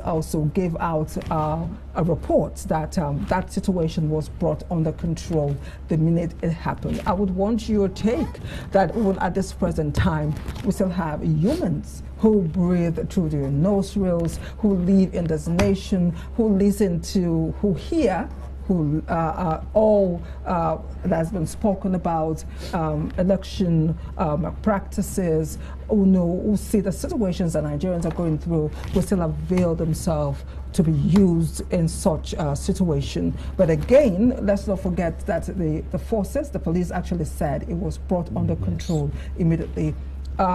also gave out a report that that situation was brought under control the minute it happened. I would want your take that even at this present time, we still have humans who breathe through their nostrils, who live in this nation, who listen to, who hear, who all that has been spoken about, election practices, who see the situations that Nigerians are going through, will still avail themselves to be used in such a situation. But again, let's not forget that the forces, the police actually said it was brought under control immediately.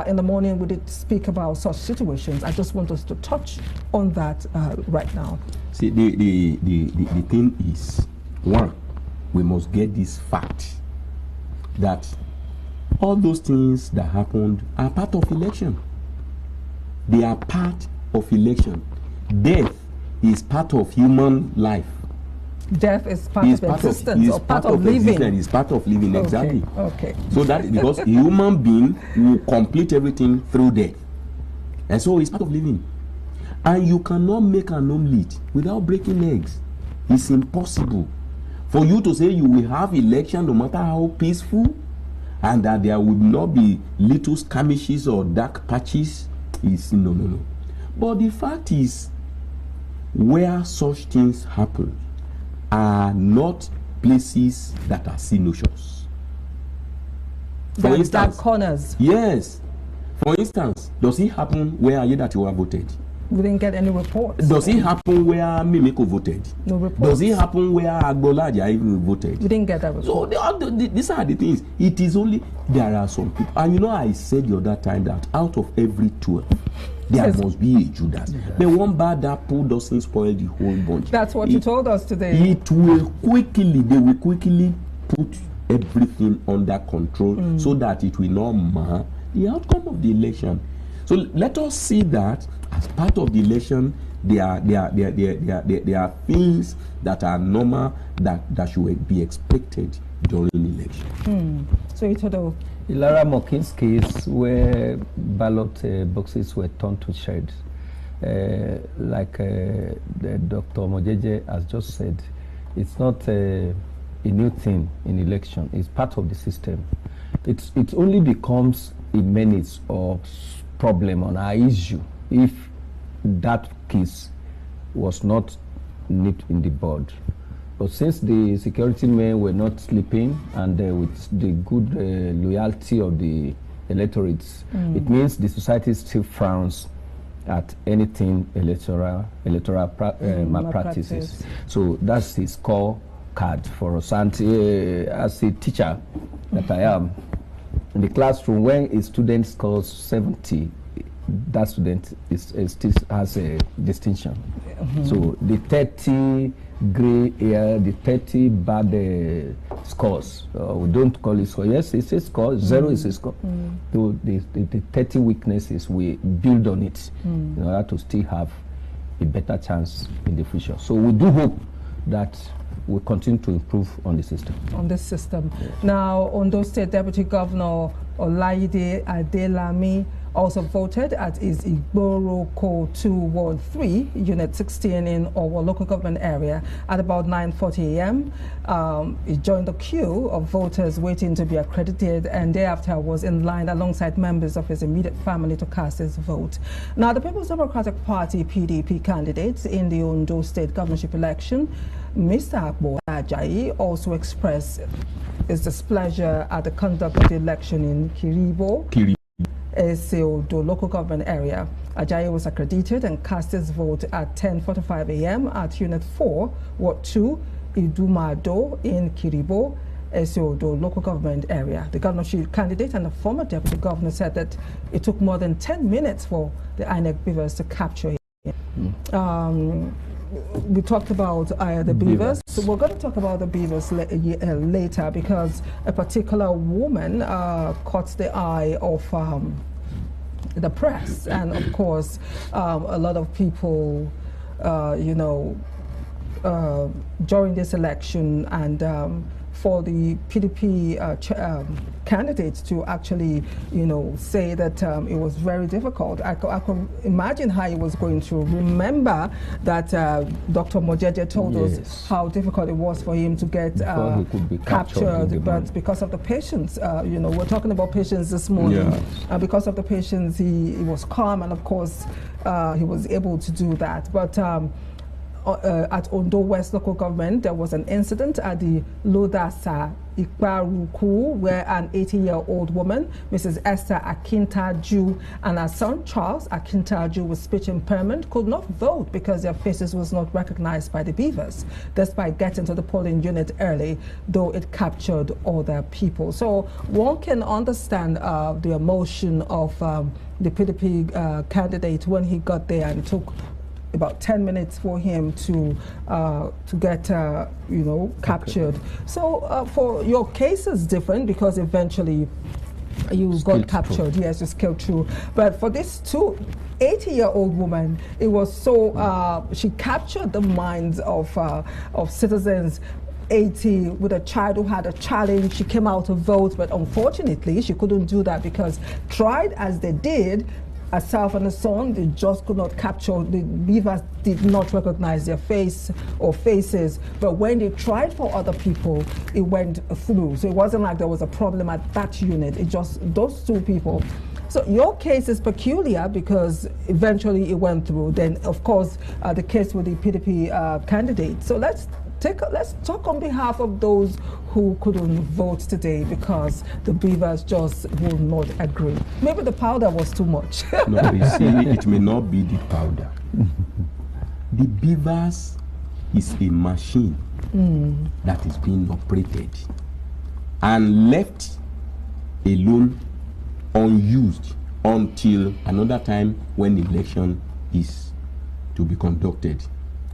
In the morning, we did speak about such situations. I just want us to touch on that right now. See, the thing is, one, we must get this fact that all those things that happened are part of election. They are part of election. Death is part of human life. Death is part of existence, or part of living. It's part of living, exactly. Okay. So that because a human being will complete everything through death, and so it's part of living. And you cannot make an omelette without breaking eggs. It's impossible. For you to say you will have election no matter how peaceful, and that there would not be little skirmishes or dark patches, is no. But the fact is, where such things happen are not places that are sinuous. For instance, dark corners. Yes. For instance, does it happen where Ayedatiwa voted? We didn't get any reports. Does it happen where Mimiko voted? No reports. Does it happen where Agbolaja even voted? We didn't get that report. So these are the things. It is only, there are some people. And you know, I said the other time that out of every 12, there must be a Judas. The one bad apple doesn't spoil the whole bunch. That's what you told us today. They will quickly put everything under control so that it will not mar the outcome of the election. So let us see that as part of the election, there are things that are normal that should be expected during the election. So you told us. Ilara Mokin's case, where ballot boxes were turned to shed, like Dr. Mojeje has just said, it's not a new thing in election. It's part of the system. It only becomes a menace or problem on our issue if that case was not nipped in the bud. But since the security men were not sleeping, and with the good loyalty of the electorates, it means the society still frowns at anything electoral malpractices. So that's his score card for us. And as a teacher that I am, in the classroom, when a student scores 70, that student still has a distinction. So the 30 gray area, the 30 bad scores, we don't call it score. Yes, it's a score. 0 is a score. So the 30 weaknesses, we build on it in order to still have a better chance in the future. So we do hope that we'll continue to improve on the system. On this system. Now, Ondo State Deputy Governor Olaide Adelami also voted at his Igboro Code 2 Ward 3, Unit 16 in Owo local government area at about 9:40 a.m. He joined the queue of voters waiting to be accredited, and thereafter was in line alongside members of his immediate family to cast his vote. Now, the People's Democratic Party PDP candidates in the Ondo State governorship election, Mr. Akbo Ajayi, also expressed his displeasure at the conduct of the election in Kiribo, Ondo local government area. Ajayi was accredited and cast his vote at 10:45 a.m. at Unit 4, Ward 2, Idumado in Kiribo, Ondo local government area. The governorship candidate and the former deputy governor said that it took more than 10 minutes for the INEC beavers to capture him. We talked about the beavers. So we're going to talk about the beavers later, because a particular woman caught the eye of the press, and of course a lot of people during this election and for the PDP candidates to actually, say that it was very difficult. I could imagine how he was going to remember that Dr. Mojeje told us how difficult it was for him to get he could be captured, but because of the patience, we're talking about patience this morning. Because of the patience, he was calm, and of course, he was able to do that. But at Ondo West local government, there was an incident at the Lodasa Ikparuku, where an 80-year-old woman, Mrs. Esther Akintaju, and her son Charles Akintaju with speech impairment could not vote because their faces was not recognized by the beavers, despite getting to the polling unit early, though it captured other people. So one can understand the emotion of the PDP candidate when he got there, and it took about 10 minutes for him to get, captured. So for your case is different because eventually you got captured. Through. Yes, you scaled through. But for this 80-year-old woman, it was so, she captured the minds of citizens. 80 with a child who had a challenge. She came out to vote, but unfortunately she couldn't do that because tried as they did, herself and the son, they just could not capture. The beavers did not recognize their face or faces, but when they tried for other people, it went through. So it wasn't like there was a problem at that unit. It just those two people. So your case is peculiar because eventually it went through. Then, of course, the case with the PDP candidate. So let's talk on behalf of those who couldn't vote today because the beavers just will not agree. Maybe the powder was too much. No, you see, it may not be the powder. The beavers is a machine that is being operated and left alone unused until another time when the election is to be conducted,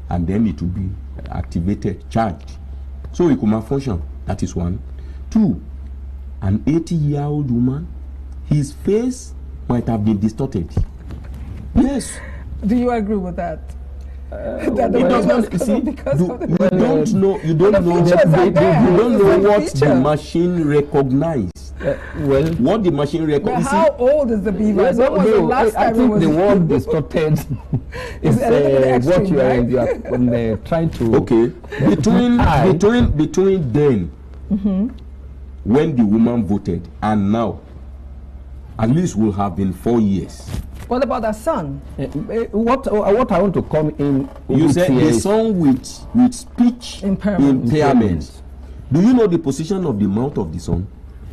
and then it will be activated, charged. So it could malfunction. That is one. Two, an 80-year-old woman, his face might have been distorted. Yes. Do you agree with that? You don't know what the machine recognized. What the machine recognized. How old is the beaver? I think the word distorted is what you are trying to. Okay, between then, when the woman voted, and now, at least will have been 4 years. What about her son? What I want to come in. You said the son with speech impairment. Do you know the position of the mouth of the son?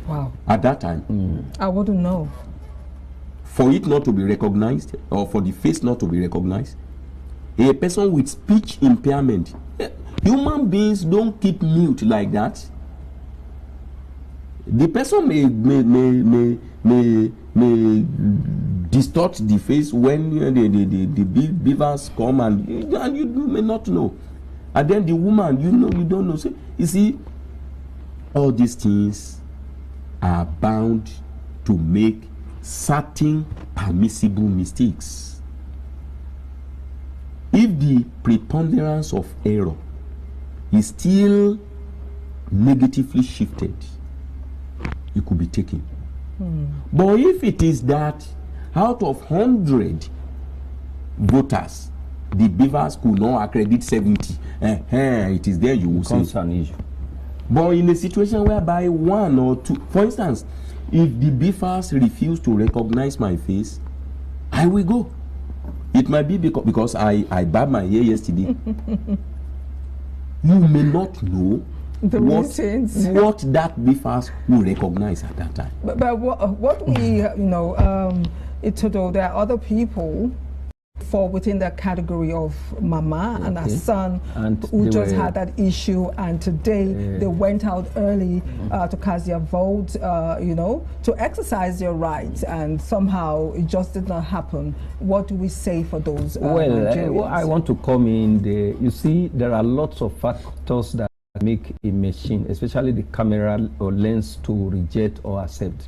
Wow. At that time? I wouldn't know. For it not to be recognized, or for the face not to be recognized, a person with speech impairment, human beings don't keep mute like that. The person may distort the face when the beavers come, and you may not know. And then the woman, you don't know. So, you see, all these things are bound to make certain permissible mistakes. If the preponderance of error is still negatively shifted, it could be taken. But if it is that out of 100 voters, the beavers could not accredit 70, it is there you will see. An issue. But in a situation whereby 1 or 2, for instance, if the beavers refuse to recognize my face, I will go. It might be because I barbed my hair yesterday. You may not know what that beavers will recognize at that time. But what we, there are other people fall within that category of mama and her son who just had that issue, and today they went out early to cast their vote, to exercise their rights, and somehow it just did not happen. What do we say for those Nigerians? I want to come in there. You see, there are lots of factors that make a machine, especially the camera or lens, to reject or accept.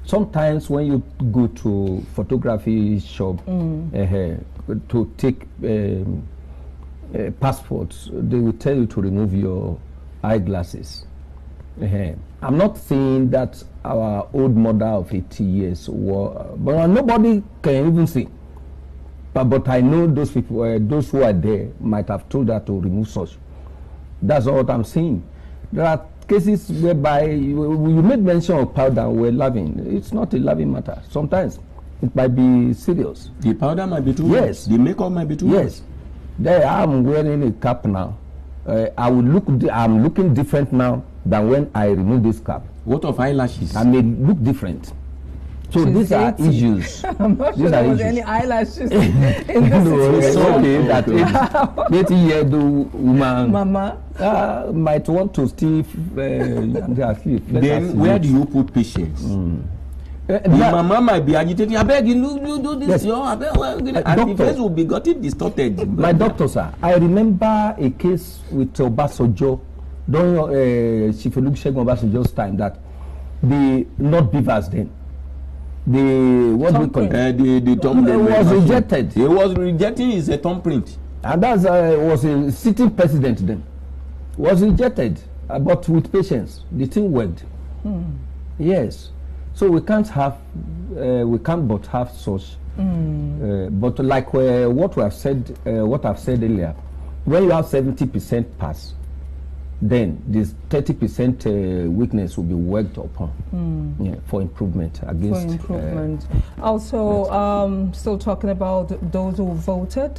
Sometimes when you go to photography shop to take passports, they will tell you to remove your eyeglasses. I'm not saying that our old mother of 80 years but nobody can even see. But I know those people, those who are there, might have told her to remove such. That's all I'm saying. There are cases whereby you made mention of powder. We're laughing. It's not a laughing matter. Sometimes it might be serious. The powder might be too yes. much. The makeup might be too yes. much. There, I'm wearing a cap now. I'm looking different now than when I removed this cap. What of eyelashes? I may look different. So these are issues. I'm not sure there was any eyelashes in this situation. That 80-year-old woman Mama might want to still sleep. Then where do you put patience? The mama might be agitating. I beg you do this. Yes. And the face will be getting distorted. My doctor, sir, I remember a case with Obasanjo during Chief Olusegun Obasanjo's time that the not beavers then. The thumbprint was rejected. He was rejecting his thumbprint, and that was a sitting president then. Was rejected, but with patience, the thing worked. Yes, so we can't but have such. But like what I've said earlier, when you have 70% pass, then this 30% weakness will be worked upon for improvement against. Also, still talking about those who voted,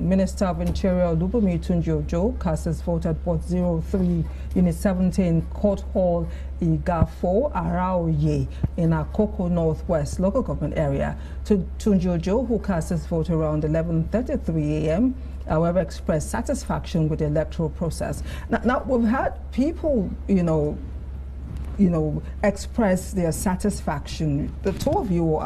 Minister of Interior Olubunmi Tunji-Ojo cast his vote at Port 03, Unit 17, Court Hall, Igafo, Araoye, in Akoko Northwest local government area. Tunji-Ojo, who cast his vote around 11:33 a.m., however, expressed satisfaction with the electoral process. Now we've had people, express their satisfaction. The two of you,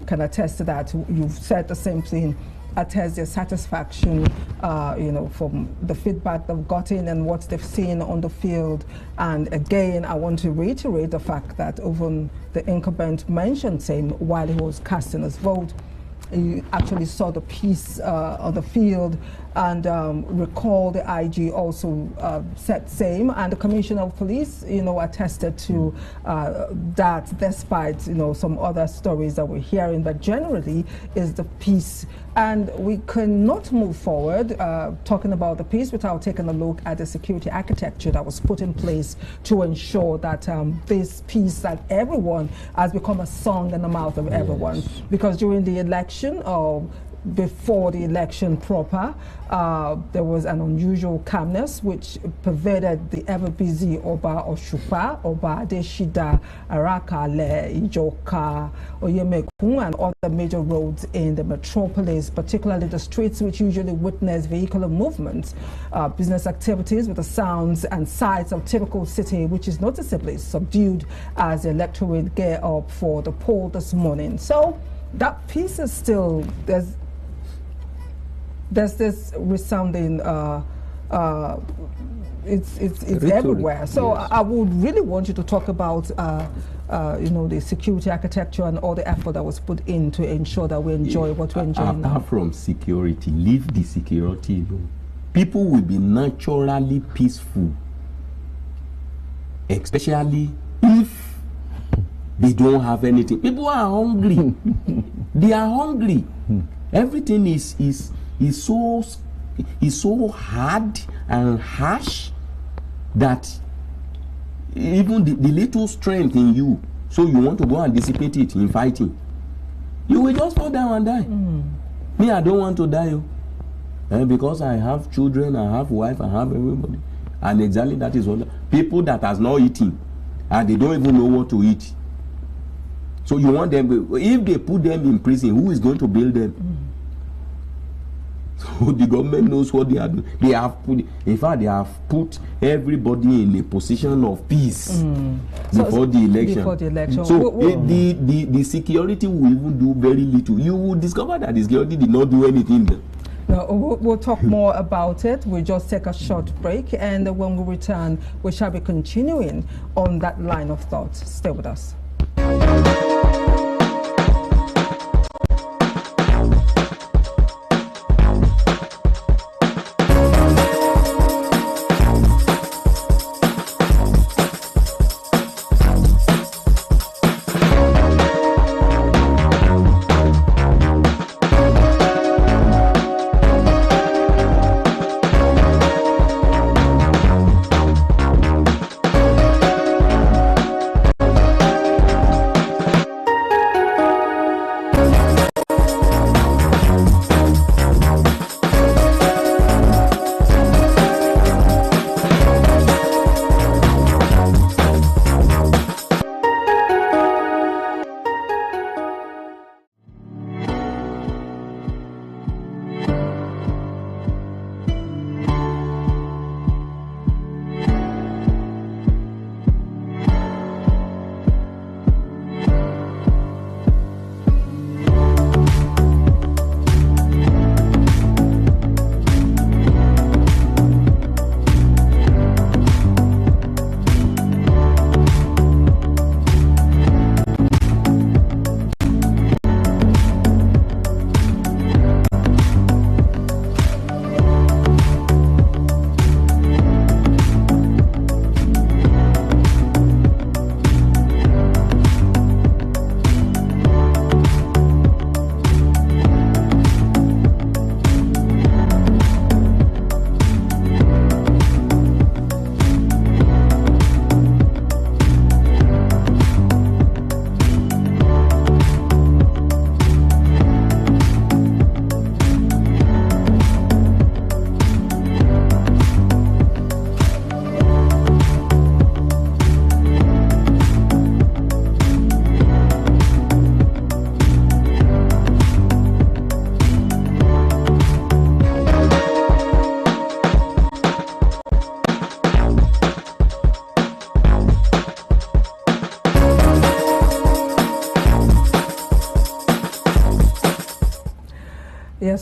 can attest to that. You've said the same thing. Attest their satisfaction, from the feedback they've gotten and what they've seen on the field. And again, I want to reiterate the fact that even the incumbent mentioned same while he was casting his vote. He actually saw the peace on the field, and recall the IG also said same, and the Commissioner of Police, attested to that, despite some other stories that we're hearing, but generally is the peace. And we cannot move forward talking about the peace without taking a look at the security architecture that was put in place to ensure that this peace that everyone has become a song in the mouth of everyone. Because during the election, before the election proper, there was an unusual calmness which pervaded the ever-busy Oba Oshupa, Oba Adeshida, Arakale, Ijoka, Oyemekun, and other major roads in the metropolis, particularly the streets which usually witness vehicular movements, business activities with the sounds and sights of typical city, which is noticeably subdued as the electorate gear up for the poll this morning. So that piece is still, there's this resounding, it's everywhere. So yes. I would really want you to talk about, the security architecture and all the effort that was put in to ensure that we enjoy what we enjoy now. Apart from security, leave the security alone. People will be naturally peaceful, especially if they don't have anything. People are hungry. They are hungry. Everything is so hard and harsh that even the little strength in you, so you want to go and dissipate it in fighting, you will just fall down and die. Me, I don't want to die, because I have children, I have wife, I have everybody, and exactly that is what people that has not eaten and they don't even know what to eat. So you want them, if they put them in prison, who is going to bail them? So the government knows what they are doing. They have put, in fact, they have put everybody in a position of peace before the election. So the security will even do very little. You will discover that the security did not do anything. No, we'll talk more about it. We'll just take a short break, and when we return, we shall be continuing on that line of thought. Stay with us.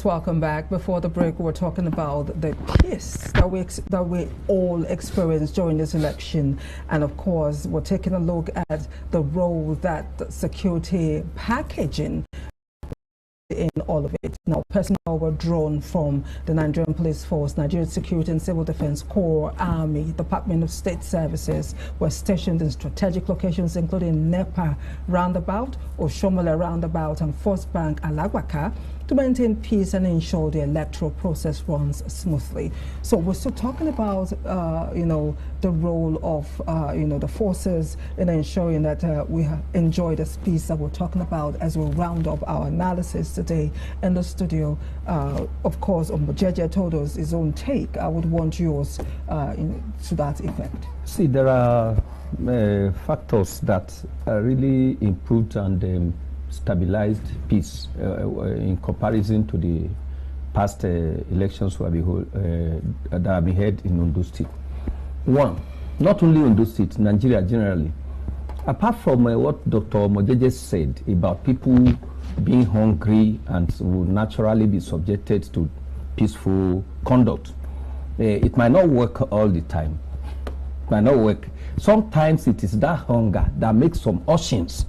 welcome back. Before the break, we were talking about the peace that we all experienced during this election, and of course, we're taking a look at the role that security packaging in all of it. Now, personnel were drawn from the Nigerian Police Force, Nigerian Security and Civil Defense Corps, Army, Department of State Services were stationed in strategic locations including NEPA Roundabout, Oshomole Roundabout and First Bank Alagwaka to maintain peace and ensure the electoral process runs smoothly. So we're still talking about, the role of, the forces in ensuring that we enjoy this peace that we're talking about as we round up our analysis today in the studio. Of course, Omojeje told us his own take. I would want yours to that effect. See, there are factors that really improved and stabilized peace in comparison to the past elections that have been held in Ondo State. One, not only Ondo State, Nigeria generally. Apart from what Dr. Mojeje said about people being hungry and will naturally be subjected to peaceful conduct, it might not work all the time. It might not work. Sometimes it is that hunger that makes some Oceans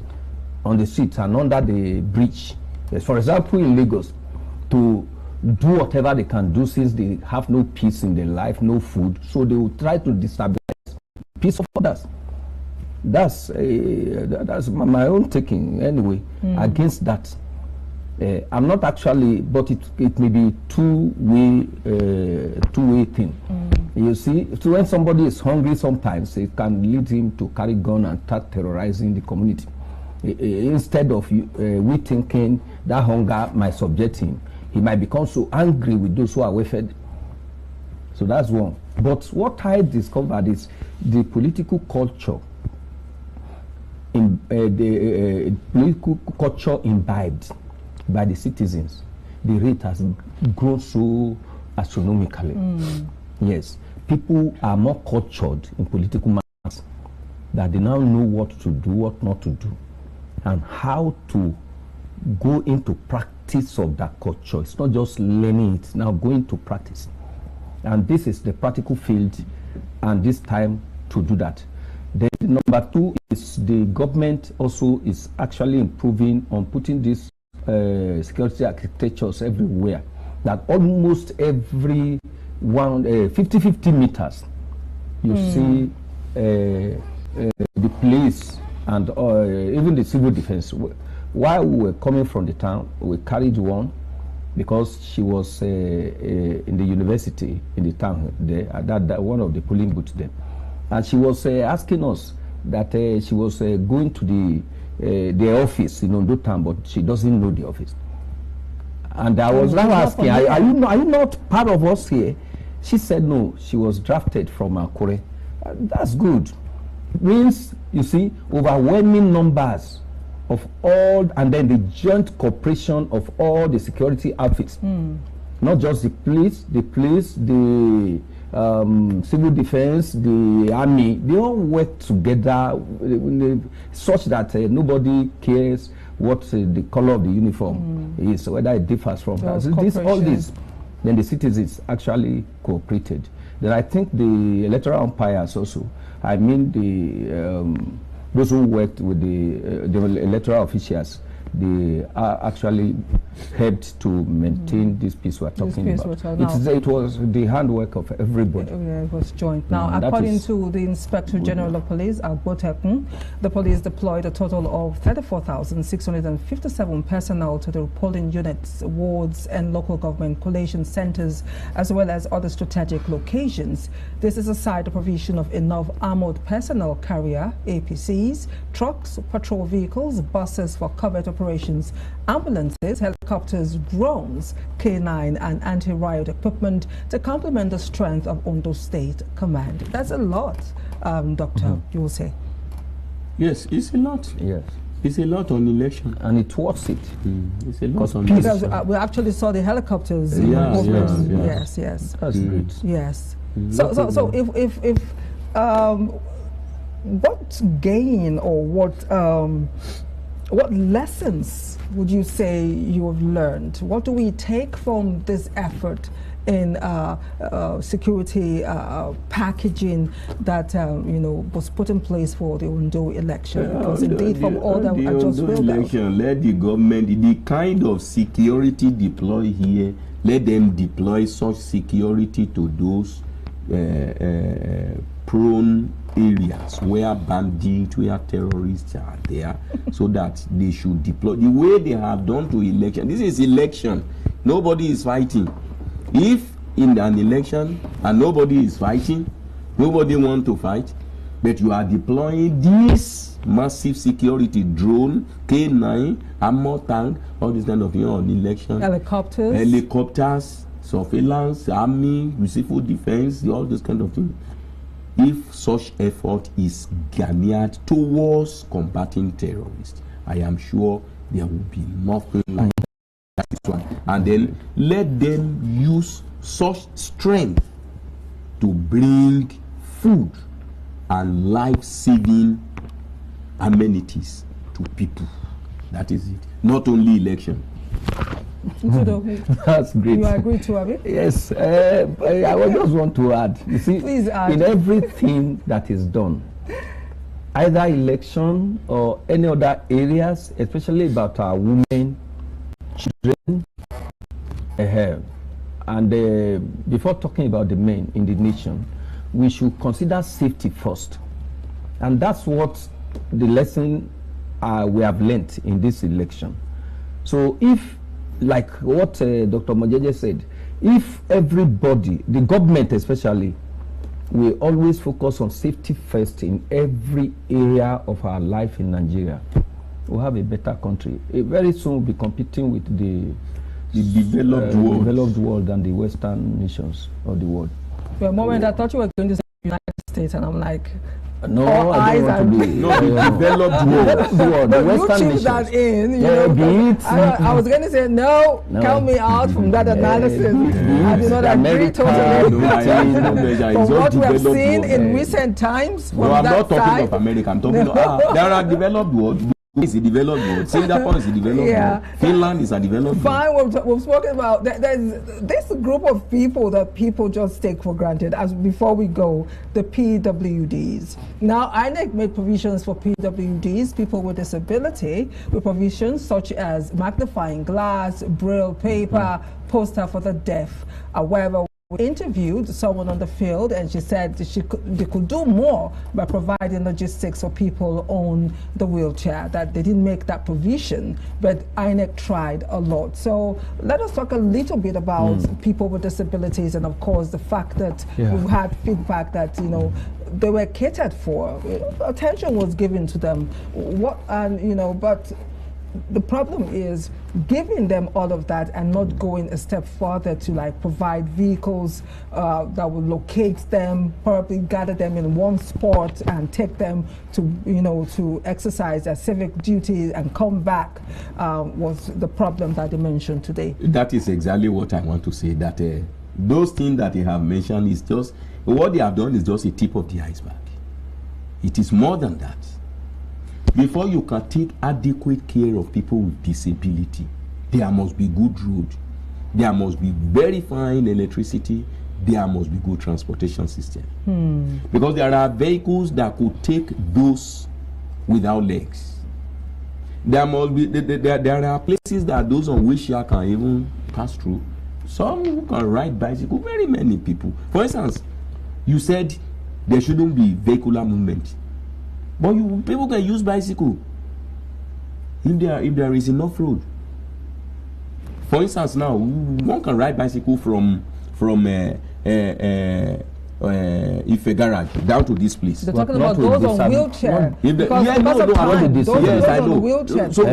on the streets and under the bridge. For example, in Lagos, to do whatever they can do since they have no peace in their life, no food, so they will try to destabilize the peace of others. That's my own taking anyway against that. I'm not actually, but it may be two-way thing. You see, so when somebody is hungry, sometimes it can lead him to carry gun and start terrorizing the community. Instead of we thinking that hunger might subject him, he might become so angry with those who are well-fed. So that's one. But what I discovered is the political culture, the political culture imbibed by the citizens. The rate has grown so astronomically. Yes, people are more cultured in political matters, that they now know what to do, what not to do, and how to go into practice of that culture. It's not just learning it, now going to practice. And this is the practical field, and this time to do that. Then number two is the government also is actually improving on putting these security architectures everywhere, that almost every 50-50 meters you see the police and even the civil defense. While we were coming from the town, we carried one because she was in the university in the town there, that one of the polling booths there, and she was asking us that she was going to the office in Ondo town, but she doesn't know the office. And I was now asking, are you not part of us here? She said no, she was drafted from Akure. That's good. Means, you see, overwhelming numbers of all, and then the joint cooperation of all the security outfits, not just the police, the civil defense, the army, they all work together such that nobody cares what the color of the uniform is, whether it differs from that. All this, then the citizens actually cooperated. Then I think the electoral umpires also, I mean those who worked with the electoral officials, they actually helped to maintain this peace we're talking about. It was the handwork of everybody. Yeah, it was joint. Now, according to the Inspector General of Police, Agbotekun, the police deployed a total of 34,657 personnel to the polling units, wards, and local government collation centers, as well as other strategic locations. This is aside the provision of enough armored personnel carrier, APCs, trucks, patrol vehicles, buses for covert operations, ambulances, helicopters, drones, K9 and anti-riot equipment to complement the strength of Ondo State Command. That's a lot, Doctor, you will say. Yes, it's a lot. Yes. It's a lot on election. And it worth it. It's a lot on because we actually saw the helicopters. Yes. That's great. Yes. So if what gain or what What lessons would you say you have learned? What do we take from this effort in security packaging that was put in place for the Ondo election? Because indeed, from all that I just read out, let the government, the kind of security deploy here, let them deploy such security to those prone areas where bandits, where terrorists are there, so that they should deploy the way they have done to election. This is election. Nobody is fighting. If in an election and nobody is fighting, nobody wants to fight, but you are deploying this massive security drone, K9, armor tank, all this kind of thing on election. Helicopters, surveillance, army, civil defense, all this kind of thing. If such effort is garnered towards combating terrorists, I am sure there will be nothing like that one. And then let them use such strength to bring food and life-saving amenities to people. That is it. Not only election. That's great. You agree to Abi? Yes. I would just want to add. You see, please add. In everything that is done, either election or any other areas, especially about our women, children, and before talking about the men in the nation, we should consider safety first. And that's what the lesson we have learnt in this election. So if, like what Dr. Mojeje said, if everybody, the government especially, will always focus on safety first in every area of our life in Nigeria, we'll have a better country. Very soon we'll be competing with the developed world and the Western nations of the world. For a moment, I thought you were going to say United States, and I'm like, no, I don't want to be. No, the developed world. The Western nations. That in, I was going to say, no, count me out from that analysis. I do not agree totally. From what we have seen in recent times, from I'm that not talking side, of America. I'm talking of, there are developed world. Is a developed world. Singapore is a developed world. Finland is a developed world. Fine, we've spoken about there's this group of people that people just take for granted. As before we go, the PWDs. Now, INEC made provisions for PWDs, people with disability, with provisions such as magnifying glass, braille paper, poster for the deaf. However, we interviewed someone on the field, and she said they could do more by providing logistics for people on the wheelchair, that they didn't make that provision, but INEC tried a lot. So let us talk a little bit about people with disabilities, and of course the fact that we've had feedback that they were catered for, attention was given to them. But the problem is giving them all of that and not going a step further to provide vehicles that will locate them, probably gather them in one spot and take them to exercise their civic duty and come back, was the problem that they mentioned today. That is exactly what I want to say, that those things that they have mentioned is just, what they have done is just a tip of the iceberg. It is more than that. Before you can take adequate care of people with disability, there must be good road, there must be very fine electricity, there must be good transportation system. Because there are vehicles that could take those without legs. There must be there are places that those on wheelchair can even pass through. Some who can ride bicycle, very many people. For instance, you said there shouldn't be vehicular movement. But people can use bicycle if there is enough road. For instance, now one can ride bicycle from Ife garage down to this place. They're talking about those on wheelchair. I know. So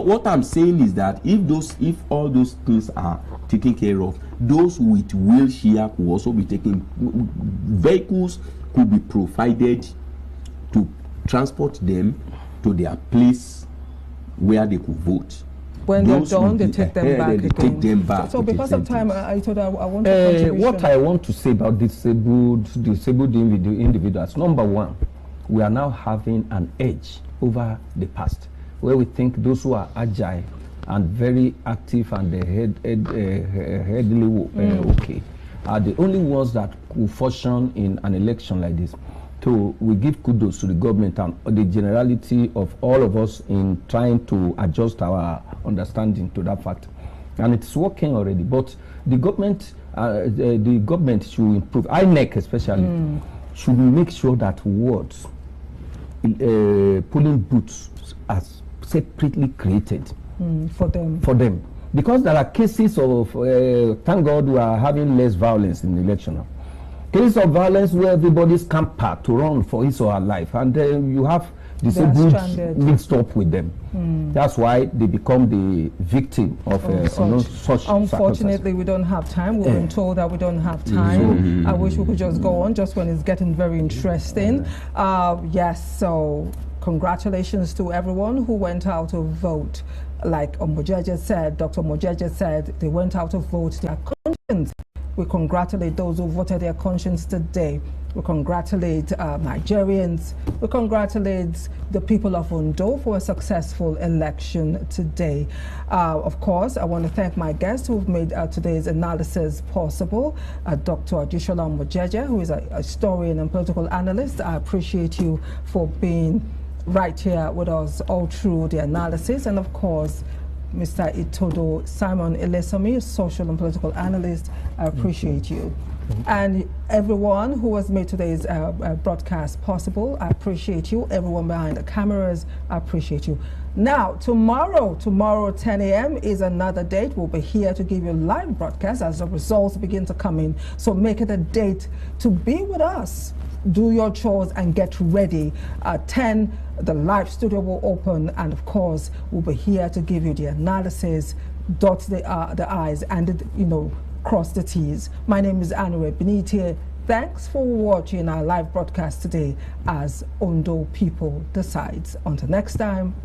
what I'm saying is that if all those things are taken care of, those with wheelchair could also be taken. Vehicles could be provided to transport them to their place where they could vote. When they're done, they take them back again. Take them back. So because of time, I thought I want to what I want to say about disabled individuals, number one, we are now having an edge over the past. where we think those who are agile and very active and headily okay are the only ones that will function in an election like this. So we give kudos to the government and the generality of all of us in trying to adjust our understanding to that fact. And it's working already, but the government should improve. INEC especially should make sure that wards, polling booths are separately created for them. Because there are cases of, thank God we are having less violence in the election now. Cases of violence where everybody's camped to run for his or her life, and you have disabled mixed up with them. That's why they become the victim of such. Unfortunately, we don't have time. We've been told that we don't have time. I wish we could just go on just when it's getting very interesting. Yes, so congratulations to everyone who went out to vote. Like Mojeje said, Dr. Mojeje said, they went out to vote their conscience. We congratulate those who voted their conscience today. We congratulate Nigerians. We congratulate the people of Ondo for a successful election today. Of course, I want to thank my guests who've made today's analysis possible. Dr. Adishola Mojeje, who is a historian and political analyst. I appreciate you for being right here with us all through the analysis. And of course, Mr. Itodo Simon Elesomi, social and political analyst, I appreciate you. And everyone who has made today's broadcast possible, I appreciate you. Everyone behind the cameras, I appreciate you. Now, tomorrow 10 a.m. is another date. We'll be here to give you live broadcast as the results begin to come in. So make it a date to be with us. Do your chores and get ready. At 10, the live studio will open, and of course, we'll be here to give you the analysis, dot the I's, and cross the T's. My name is Anure Benite. Thanks for watching our live broadcast today as Ondo People Decides. Until next time,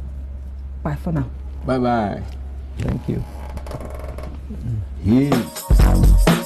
bye for now. Bye-bye. Thank you. Yeah.